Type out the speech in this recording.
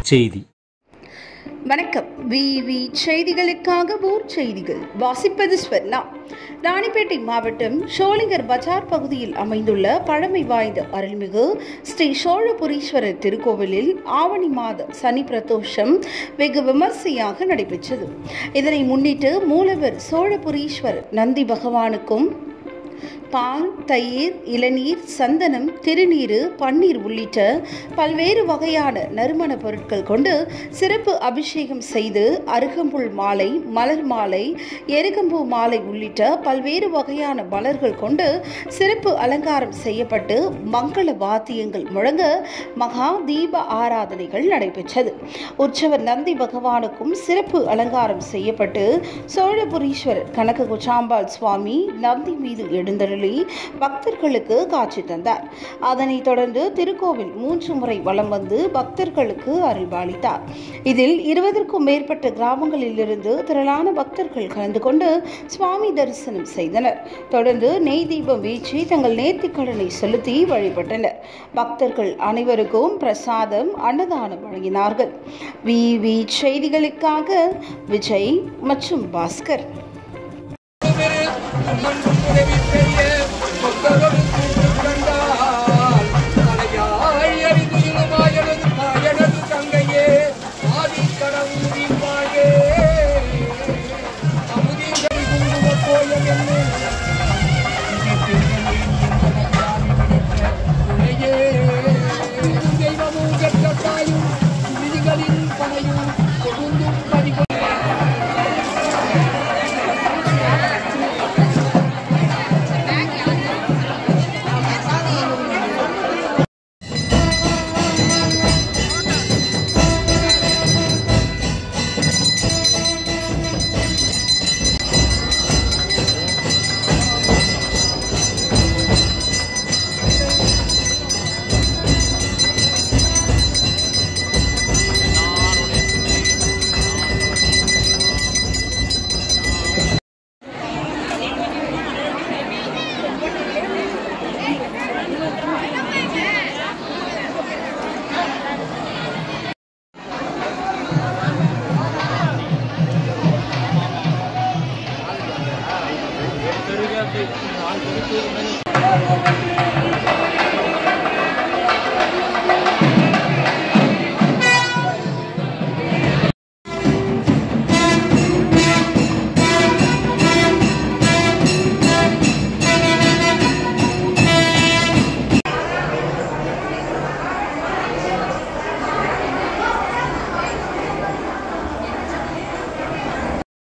செய்தி. வணக்கம். விவி செய்திகளுக்காக ஊர் செய்திகள் வாசிப்பது ஸ்வர்ணா. ராணிப்பேட்டை மாவட்டம் ஷோலிங்கர் பஜார் பகுதியில் அமைந்துள்ள பழமை வாய்ந்த அருள்மிகு ஸ்ரீ சோழபுரீஸ்வரர் திருக்கோவிலில் ஆவணி மாத சனி பிரதோஷம் வெகு விமர்சையாக நடைபெற்றது. இதனை முன்னிட்டு மூலவர் சோழபுரீஸ்வரர் நந்தி பகவானுக்கும் பால், தயிர், இளநீர், சந்தனம், திருநீறு, பன்னீர் உள்ளிட்ட பல்வேறு வகையான நறுமண பொருட்கள் கொண்டு சிறப்பு அபிஷேகம் செய்து அருகம்புல் மாலை, மலர் மாலை, எருகம்பூ மாலை உள்ளிட்ட பல்வேறு வகையான மலர்கள் கொண்டு சிறப்பு அலங்காரம் செய்யப்பட்டு மங்கள வாத்தியங்கள் முழங்க மகா தீப ஆராதனைகள் நடைபெற்றது. உற்சவர் நந்தி பகவானுக்கும் சிறப்பு அலங்காரம் செய்யப்பட்டு சோழபுரீஸ்வரர் கனக குச்சாம்பாள் சுவாமி நந்தி மீது எழுந்தருளி பக்தர்களுக்கு காட்சி தந்தார். அதனைத் தொடர்ந்து திருக்கோவில் 3 முறை வலம் வந்து பக்தர்களுக்கு அருள்பாலித்தார். இதில் 20க்கும் மேற்பட்ட கிராமங்களிலிருந்து திரளான பக்தர்கள் கலந்து கொண்டு சுவாமி தரிசனம் செய்தனர். தொடர்ந்து நெய் தீபம் வீழ்ச்சி தங்கள் நேர்த்திக்கடனை செலுத்தி வழிபட்டனர். பக்தர்கள் அனைவருக்கும் பிரசாதம், அன்னதானம் வழங்கினார்கள். விவி செய்திகளுக்காக விஜய் மற்றும் பாஸ்கர்.